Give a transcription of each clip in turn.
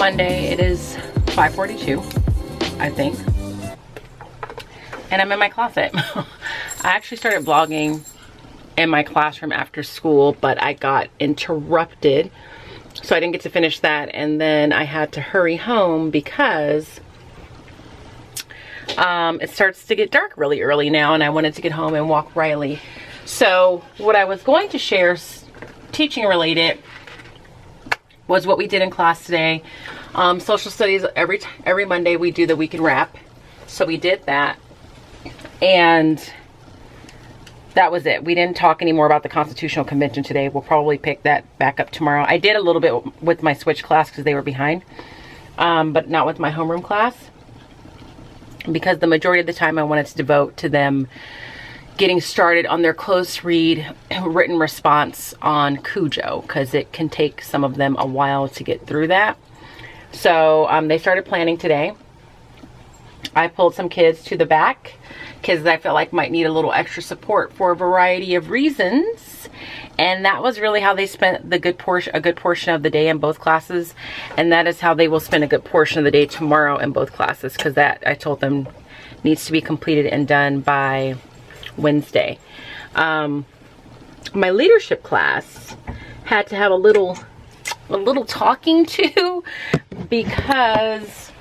Monday. It is 5:42, I think. And I'm in my closet. I actually started vlogging in my classroom after school, but I got interrupted. So I didn't get to finish that. And then I had to hurry home because it starts to get dark really early now, and I wanted to get home and walk Riley. So what I was going to share, teaching related, was what we did in class today. Social studies, every Monday we do the weekend wrap. So we did that. And that was it. We didn't talk anymore about the Constitutional Convention today. We'll probably pick that back up tomorrow. I did a little bit with my switch class because they were behind, but not with my homeroom class, because the majority of the time I wanted to devote to them getting started on their close read written response on Cujo, because it can take some of them a while to get through that. So they started planning today. I pulled some kids to the back, kids that I felt like might need a little extra support for a variety of reasons. And that was really how they spent a good portion of the day in both classes. And that is how they will spend a good portion of the day tomorrow in both classes, because that, I told them, needs to be completed and done by Wednesday. My leadership class had to have a little talking to, because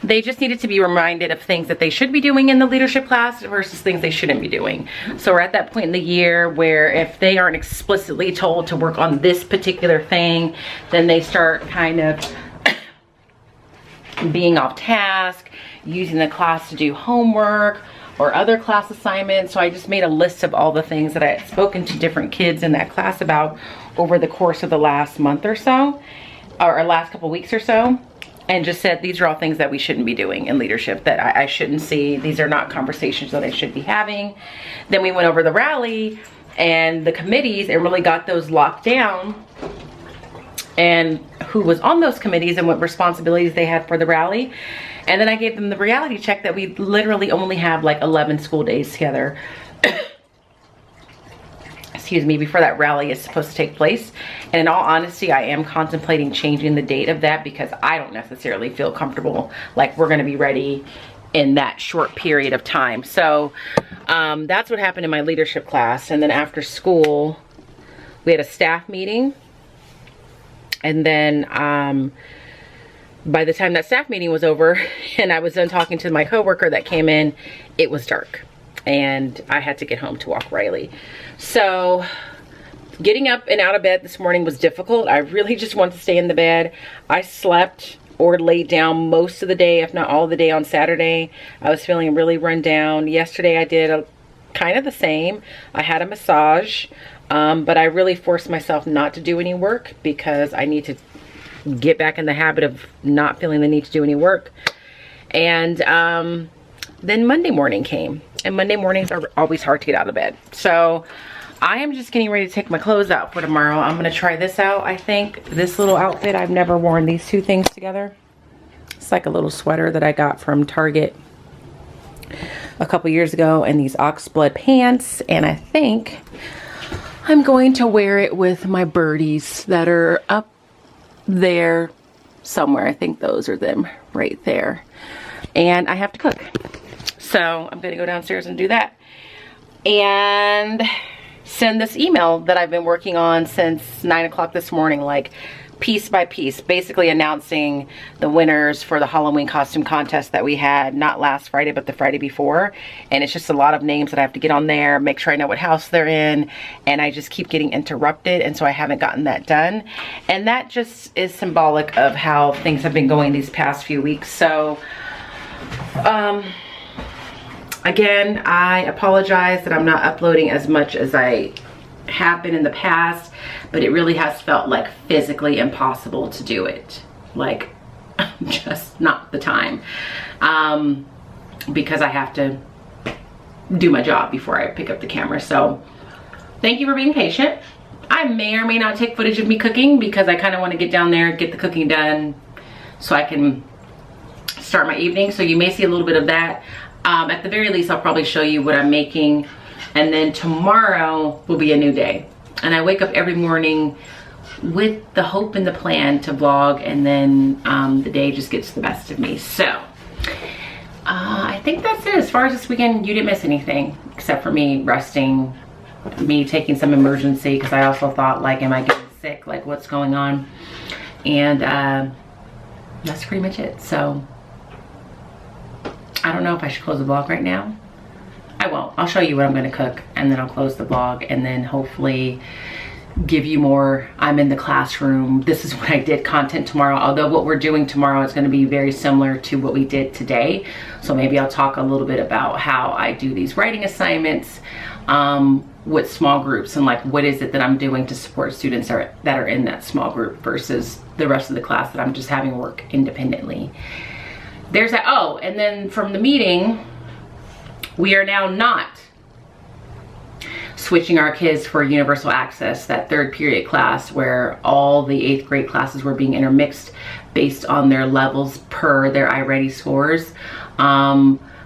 they just needed to be reminded of things that they should be doing in the leadership class versus things they shouldn't be doing. So we're at that point in the year where if they aren't explicitly told to work on this particular thing, then they start kind of being off task, using the class to do homework or other class assignments. So I just made a list of all the things that I had spoken to different kids in that class about over the course of the last month or so, or last couple weeks or so, and just said, these are all things that we shouldn't be doing in leadership, that I shouldn't see. These are not conversations that I should be having. Then we went over the rally and the committees and really got those locked down, and who was on those committees and what responsibilities they had for the rally. And then I gave them the reality check that we literally only have like 11 school days together excuse me, before that rally is supposed to take place. And in all honesty, I am contemplating changing the date of that, because I don't necessarily feel comfortable like we're gonna be ready in that short period of time. So that's what happened in my leadership class. And then after school, we had a staff meeting. And then by the time that staff meeting was over and I was done talking to my coworker that came in, it was dark and I had to get home to walk Riley. So getting up and out of bed this morning was difficult. I really just wanted to stay in the bed. I slept or laid down most of the day, if not all of the day on Saturday. I was feeling really run down. Yesterday I did kind of the same. I had a massage, but I really forced myself not to do any work because I need to get back in the habit of not feeling the need to do any work. And then Monday morning came, and Monday mornings are always hard to get out of bed. So I am just getting ready to take my clothes out for tomorrow. I'm gonna try this out. I think this little outfit, I've never worn these two things together. It's like a little sweater that I got from Target a couple years ago, and these oxblood pants. And I think I'm going to wear it with my birdies that are up there somewhere. I think those are them right there. And I have to cook. So I'm gonna go downstairs and do that. And send this email that I've been working on since 9 o'clock this morning, like piece by piece, basically announcing the winners for the Halloween costume contest that we had, not last Friday, but the Friday before. And it's just a lot of names that I have to get on there, make sure I know what house they're in, and I just keep getting interrupted, and so I haven't gotten that done. And that just is symbolic of how things have been going these past few weeks. So again, I apologize that I'm not uploading as much as I have been in the past, but it really has felt like physically impossible to do it. Like, just not the time. Because I have to do my job before I pick up the camera. So thank you for being patient. I may or may not take footage of me cooking because I kind of want to get down there, get the cooking done so I can start my evening. So you may see a little bit of that. At the very least, I'll probably show you what I'm making. And then tomorrow will be a new day. And I wake up every morning with the hope and the plan to vlog, and then the day just gets the best of me. So I think that's it. As far as this weekend, you didn't miss anything except for me resting, me taking some emergency, because I also thought, like, am I getting sick? Like, what's going on? And that's pretty much it. So I don't know if I should close the vlog right now. I won't. I'll show you what I'm going to cook, and then I'll close the vlog, and then hopefully give you more I'm in the classroom, this is what I did content tomorrow. Although what we're doing tomorrow is going to be very similar to what we did today. So maybe I'll talk a little bit about how I do these writing assignments with small groups, and like what is it that I'm doing to support students that are in that small group versus the rest of the class that I'm just having work independently. There's that. Oh, and then from the meeting, we are now not switching our kids for universal access, that third period class where all the 8th grade classes were being intermixed based on their levels per their iReady scores.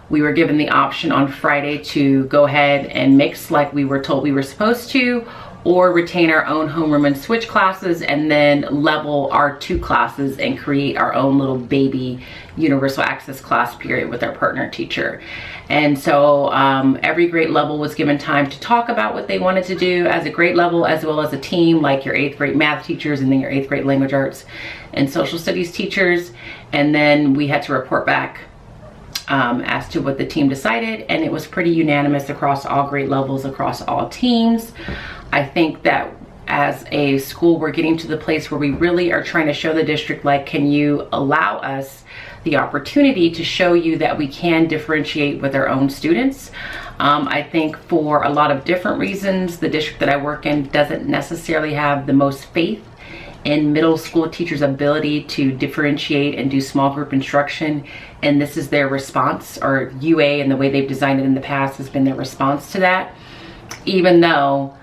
We were given the option on Friday to go ahead and mix like we were told we were supposed to, or retain our own homeroom and switch classes, and then level our 2 classes and create our own little baby universal access class period with our partner teacher. And so every grade level was given time to talk about what they wanted to do as a grade level, as well as a team, like your 8th grade math teachers and then your 8th grade language arts and social studies teachers. And then we had to report back as to what the team decided, and it was pretty unanimous across all grade levels, across all teams. I think that as a school, we're getting to the place where we really are trying to show the district, like, can you allow us the opportunity to show you that we can differentiate with our own students. I think for a lot of different reasons, the district that I work in doesn't necessarily have the most faith in middle school teachers' ability to differentiate and do small group instruction. And this is their response, or UA and the way they've designed it in the past has been their response to that. Even though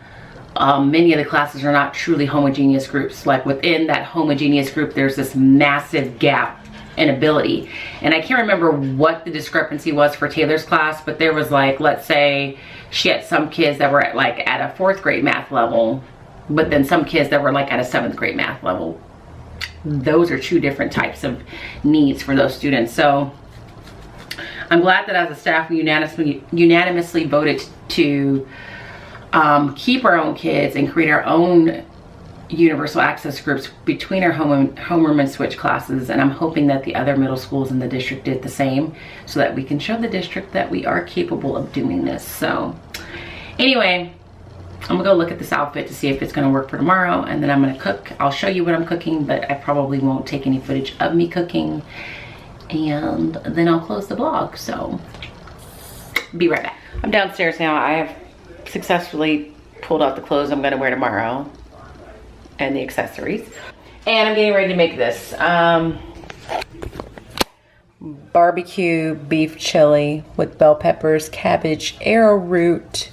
many of the classes are not truly homogeneous groups. Like within that homogeneous group, there's this massive gap in ability. And I can't remember what the discrepancy was for Taylor's class, but there was, like, let's say she had some kids that were at a 4th grade math level, but then some kids that were like at a 7th grade math level. Those are 2 different types of needs for those students. So I'm glad that as a staff we unanimously voted to keep our own kids and create our own universal access groups between our homeroom and switch classes. And I'm hoping that the other middle schools in the district did the same, so that we can show the district that we are capable of doing this. So anyway, I'm gonna go look at this outfit to see if it's gonna work for tomorrow, and then I'm gonna cook. I'll show you what I'm cooking, but I probably won't take any footage of me cooking, and then I'll close the vlog. So be right back. I'm downstairs now. I have successfully pulled out the clothes I'm gonna wear tomorrow and the accessories, and I'm getting ready to make this barbecue beef chili with bell peppers, cabbage, arrowroot,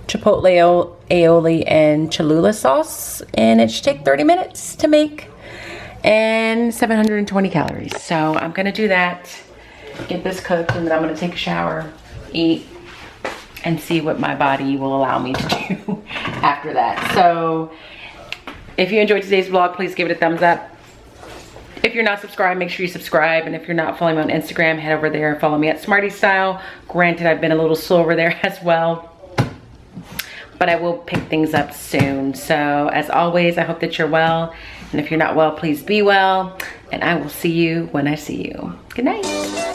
chipotle aioli, and Cholula sauce, and it should take 30 minutes to make and 720 calories. So I'm gonna do that, get this cooked, and then I'm gonna take a shower, eat, and see what my body will allow me to do after that. So if you enjoyed today's vlog, please give it a thumbs up. If you're not subscribed, make sure you subscribe. And if you're not following me on Instagram, head over there and follow me at Smarty Style. Granted, I've been a little slow over there as well, but I will pick things up soon. So as always, I hope that you're well. And if you're not well, please be well. And I will see you when I see you. Good night.